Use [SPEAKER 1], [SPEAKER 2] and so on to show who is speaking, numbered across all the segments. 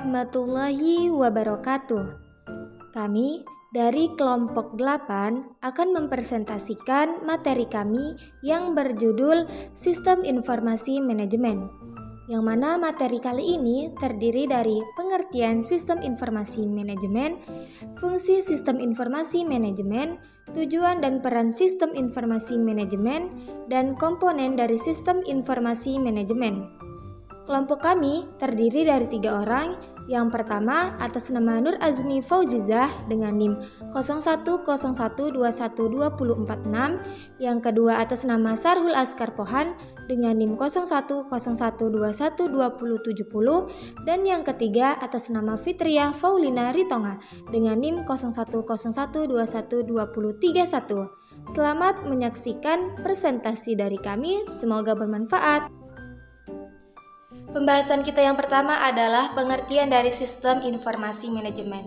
[SPEAKER 1] warahmatullahi wabarakatuh. Kami dari kelompok 8 akan mempresentasikan materi kami yang berjudul Sistem Informasi Manajemen. Yang mana materi kali ini terdiri dari pengertian sistem informasi manajemen, fungsi sistem informasi manajemen, tujuan dan peran sistem informasi manajemen, dan komponen dari sistem informasi manajemen. Kelompok kami terdiri dari 3 orang. Yang pertama atas nama Nur Azmi Fauzizah dengan NIM 0101212046. Yang kedua atas nama Sarhul Askar Pohan dengan NIM 0101212070. Dan yang ketiga atas nama Fitriah Faulina Ritonga dengan NIM 0101212031. Selamat menyaksikan presentasi dari kami, semoga bermanfaat. Pembahasan kita yang pertama adalah pengertian dari sistem informasi manajemen.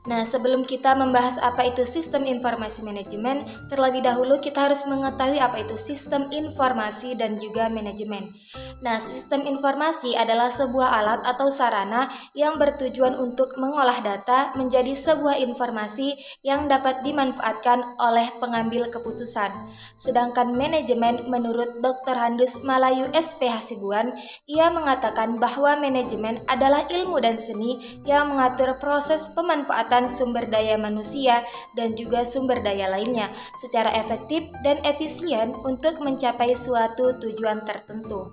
[SPEAKER 1] Nah, sebelum kita membahas apa itu sistem informasi manajemen, terlebih dahulu kita harus mengetahui apa itu sistem informasi dan juga manajemen. Nah, sistem informasi adalah sebuah alat atau sarana yang bertujuan untuk mengolah data menjadi sebuah informasi yang dapat dimanfaatkan oleh pengambil keputusan. Sedangkan manajemen menurut Dr. Handus Malayu SP Hasibuan, ia mengatakan bahwa manajemen adalah ilmu dan seni yang mengatur proses pemanfaatan sumber daya manusia dan juga sumber daya lainnya secara efektif dan efisien untuk mencapai suatu tujuan tertentu.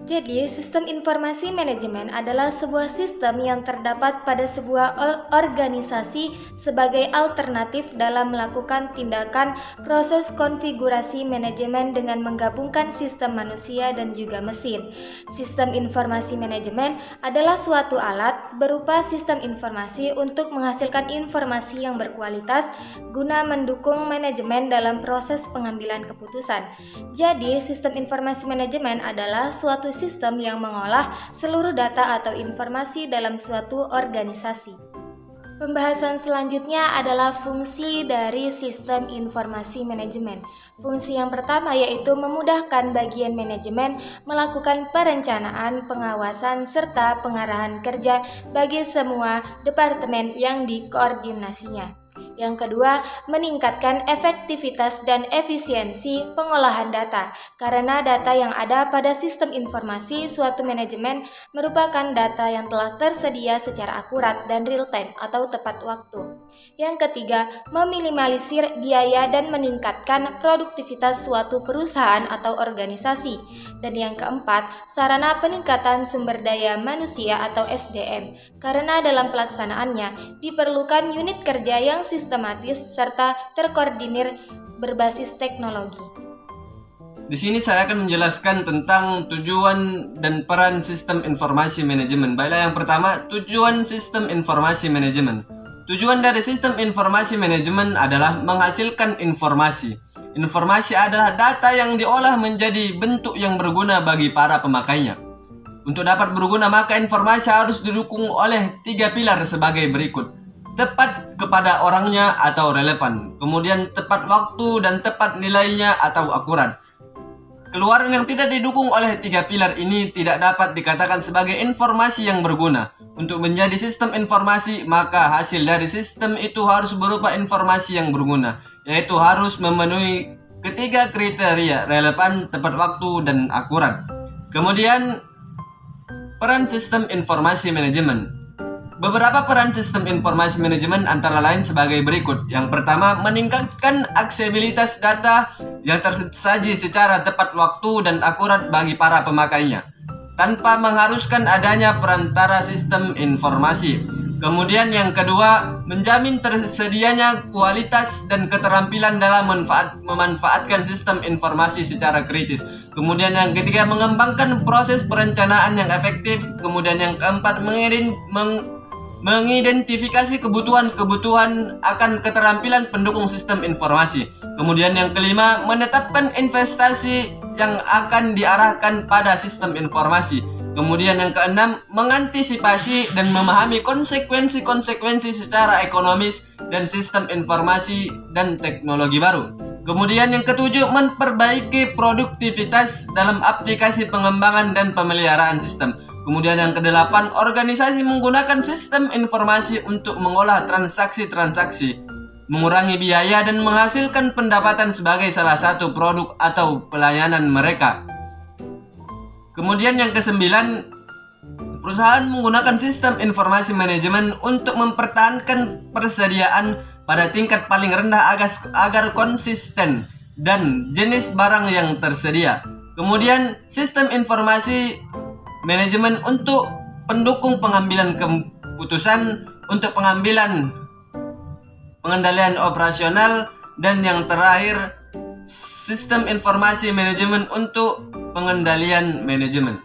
[SPEAKER 1] Jadi, sistem informasi manajemen adalah sebuah sistem yang terdapat pada sebuah organisasi sebagai alternatif dalam melakukan tindakan proses konfigurasi manajemen dengan menggabungkan sistem manusia dan juga mesin. Sistem informasi manajemen adalah suatu alat berupa sistem informasi untuk menghasilkan informasi yang berkualitas guna mendukung manajemen dalam proses pengambilan keputusan. Jadi, sistem informasi manajemen adalah suatu sistem yang mengolah seluruh data atau informasi dalam suatu organisasi. Pembahasan selanjutnya adalah fungsi dari sistem informasi manajemen. Fungsi yang pertama yaitu memudahkan bagian manajemen melakukan perencanaan, pengawasan, serta pengarahan kerja bagi semua departemen yang dikoordinasinya. Yang kedua, meningkatkan efektivitas dan efisiensi pengolahan data, karena data yang ada pada sistem informasi suatu manajemen merupakan data yang telah tersedia secara akurat dan real time atau tepat waktu. Yang ketiga, meminimalisir biaya dan meningkatkan produktivitas suatu perusahaan atau organisasi. Dan yang keempat, sarana peningkatan sumber daya manusia atau SDM, karena dalam pelaksanaannya diperlukan unit kerja yang sistematis serta terkoordinir berbasis teknologi.
[SPEAKER 2] Di sini saya akan menjelaskan tentang tujuan dan peran sistem informasi manajemen. Baiklah, yang pertama, tujuan sistem informasi manajemen. Tujuan dari sistem informasi manajemen adalah menghasilkan informasi. Informasi adalah data yang diolah menjadi bentuk yang berguna bagi para pemakainya. Untuk dapat berguna, maka informasi harus didukung oleh 3 pilar sebagai berikut. Tepat kepada orangnya atau relevan, kemudian tepat waktu dan tepat nilainya atau akurat. Keluaran yang tidak didukung oleh 3 pilar ini tidak dapat dikatakan sebagai informasi yang berguna. Untuk menjadi sistem informasi, maka hasil dari sistem itu harus berupa informasi yang berguna, yaitu harus memenuhi ketiga kriteria: relevan, tepat waktu, dan akurat. Kemudian, peran sistem informasi manajemen. Beberapa peran sistem informasi manajemen antara lain sebagai berikut. Yang pertama, meningkatkan aksesibilitas data yang tersaji secara tepat waktu dan akurat bagi para pemakainya, tanpa mengharuskan adanya perantara sistem informasi. Kemudian yang kedua, menjamin tersedianya kualitas dan keterampilan dalam memanfaatkan sistem informasi secara kritis. Kemudian yang ketiga, mengembangkan proses perencanaan yang efektif. Kemudian yang keempat, mengidentifikasi kebutuhan akan keterampilan pendukung sistem informasi. Kemudian yang kelima, menetapkan investasi yang akan diarahkan pada sistem informasi. Kemudian yang keenam, mengantisipasi dan memahami konsekuensi secara ekonomis dan sistem informasi dan teknologi baru. Kemudian yang ketujuh, memperbaiki produktivitas dalam aplikasi pengembangan dan pemeliharaan sistem. Kemudian yang kedelapan, organisasi menggunakan sistem informasi untuk mengolah transaksi-transaksi, mengurangi biaya dan menghasilkan pendapatan sebagai salah satu produk atau pelayanan mereka. Kemudian yang kesembilan, perusahaan menggunakan sistem informasi manajemen untuk mempertahankan persediaan pada tingkat paling rendah agar konsisten dan jenis barang yang tersedia. Kemudian sistem informasi manajemen untuk pendukung pengambilan keputusan, untuk pengendalian operasional, dan yang terakhir sistem informasi manajemen untuk pengendalian manajemen.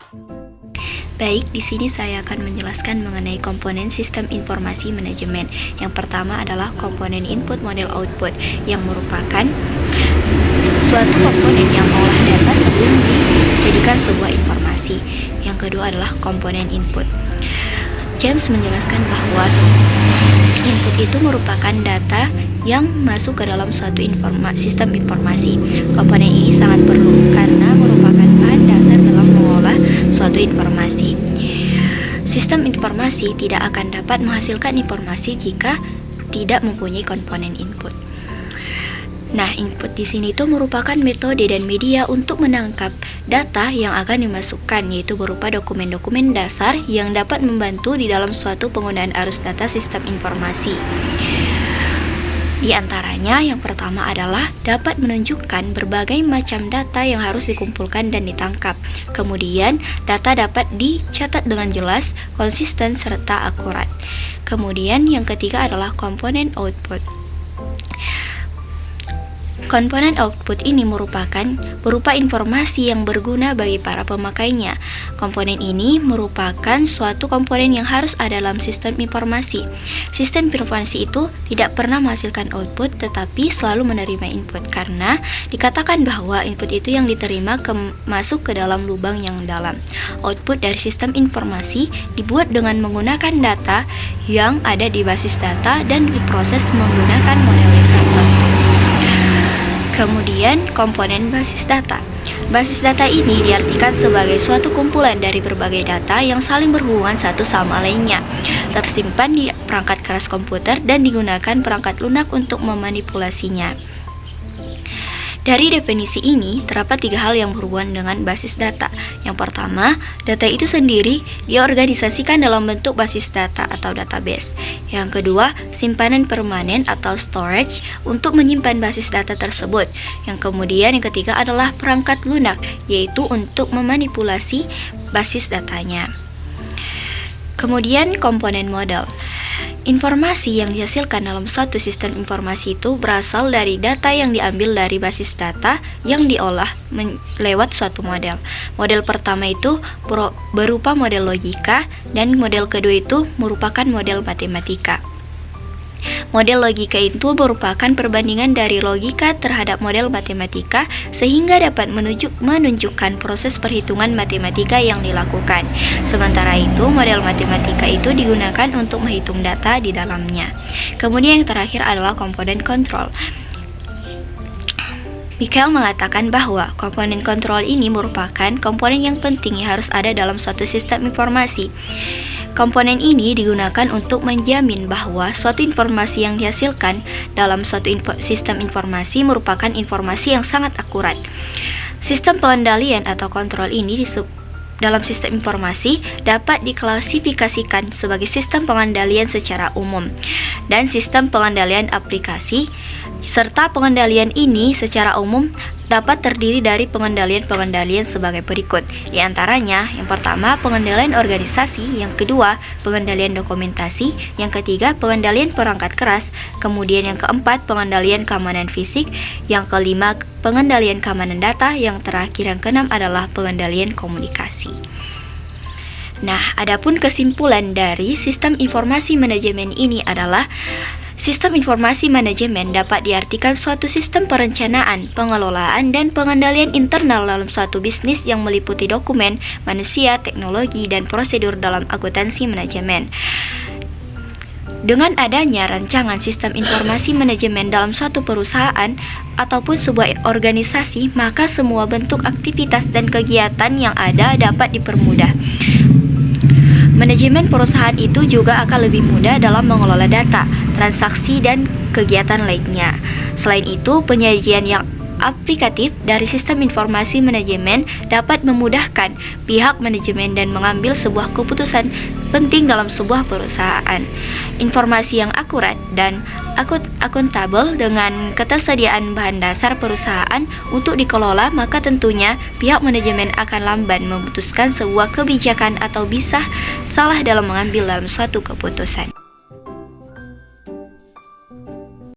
[SPEAKER 3] Baik, di sini saya akan menjelaskan mengenai komponen sistem informasi manajemen. Yang pertama adalah komponen input model output, yang merupakan suatu komponen yang mengolah data sebelum dijadikan sebuah informasi. Yang kedua adalah komponen input. James menjelaskan bahwa input itu merupakan data yang masuk ke dalam suatu sistem informasi. Komponen ini sangat perlu karena merupakan bahan dasar dalam mengolah suatu informasi. Sistem informasi tidak akan dapat menghasilkan informasi jika tidak mempunyai komponen input. Nah, input di sini itu merupakan metode dan media untuk menangkap data yang akan dimasukkan, yaitu berupa dokumen-dokumen dasar yang dapat membantu di dalam suatu penggunaan arus data sistem informasi. Di antaranya, yang pertama adalah dapat menunjukkan berbagai macam data yang harus dikumpulkan dan ditangkap. Kemudian, data dapat dicatat dengan jelas, konsisten, serta akurat. Kemudian, yang ketiga adalah komponen output. Komponen output ini berupa informasi yang berguna bagi para pemakainya. Komponen ini merupakan suatu komponen yang harus ada dalam sistem informasi. Sistem informasi itu tidak pernah menghasilkan output, tetapi selalu menerima input, karena dikatakan bahwa input itu yang diterima masuk ke dalam lubang yang dalam. Output dari sistem informasi dibuat dengan menggunakan data yang ada di basis data dan diproses menggunakan model yang tertentu. Kemudian, komponen basis data. Basis data ini diartikan sebagai suatu kumpulan dari berbagai data yang saling berhubungan satu sama lainnya, tersimpan di perangkat keras komputer dan digunakan perangkat lunak untuk memanipulasinya. Dari definisi ini, terdapat 3 hal yang berhubungan dengan basis data. Yang pertama, data itu sendiri diorganisasikan dalam bentuk basis data atau database. Yang kedua, simpanan permanen atau storage untuk menyimpan basis data tersebut. Yang ketiga adalah perangkat lunak, yaitu untuk memanipulasi basis datanya. Kemudian, komponen model. Informasi yang dihasilkan dalam suatu sistem informasi itu berasal dari data yang diambil dari basis data yang diolah lewat suatu model. Model pertama itu berupa model logika, dan model kedua itu merupakan model matematika. Model logika itu merupakan perbandingan dari logika terhadap model matematika sehingga dapat menunjukkan proses perhitungan matematika yang dilakukan. Sementara itu, model matematika itu digunakan untuk menghitung data di dalamnya. Kemudian yang terakhir adalah komponen kontrol. Michael mengatakan bahwa komponen kontrol ini merupakan komponen yang penting yang harus ada dalam suatu sistem informasi. Komponen ini digunakan untuk menjamin bahwa suatu informasi yang dihasilkan dalam suatu sistem informasi merupakan informasi yang sangat akurat. Sistem pengendalian atau kontrol ini dalam sistem informasi dapat diklasifikasikan sebagai sistem pengendalian secara umum dan sistem pengendalian aplikasi, serta pengendalian ini secara umum dapat terdiri dari pengendalian-pengendalian sebagai berikut. Di antaranya, yang pertama, pengendalian organisasi, yang kedua, pengendalian dokumentasi, yang ketiga, pengendalian perangkat keras, kemudian yang keempat, pengendalian keamanan fisik, yang kelima, pengendalian keamanan data, yang terakhir yang keenam adalah pengendalian komunikasi. Nah, adapun kesimpulan dari sistem informasi manajemen ini adalah sistem informasi manajemen dapat diartikan suatu sistem perencanaan, pengelolaan, dan pengendalian internal dalam suatu bisnis yang meliputi dokumen, manusia, teknologi, dan prosedur dalam akuntansi manajemen. Dengan adanya rancangan sistem informasi manajemen dalam suatu perusahaan ataupun sebuah organisasi, maka semua bentuk aktivitas dan kegiatan yang ada dapat dipermudah. Manajemen perusahaan itu juga akan lebih mudah dalam mengelola data, transaksi, dan kegiatan lainnya. Selain itu, penyajian yang aplikatif dari sistem informasi manajemen dapat memudahkan pihak manajemen dan mengambil sebuah keputusan penting dalam sebuah perusahaan. Informasi yang akurat dan akuntabel dengan ketersediaan bahan dasar perusahaan untuk dikelola, maka tentunya pihak manajemen akan lamban memutuskan sebuah kebijakan atau bisa salah dalam mengambil dalam suatu keputusan.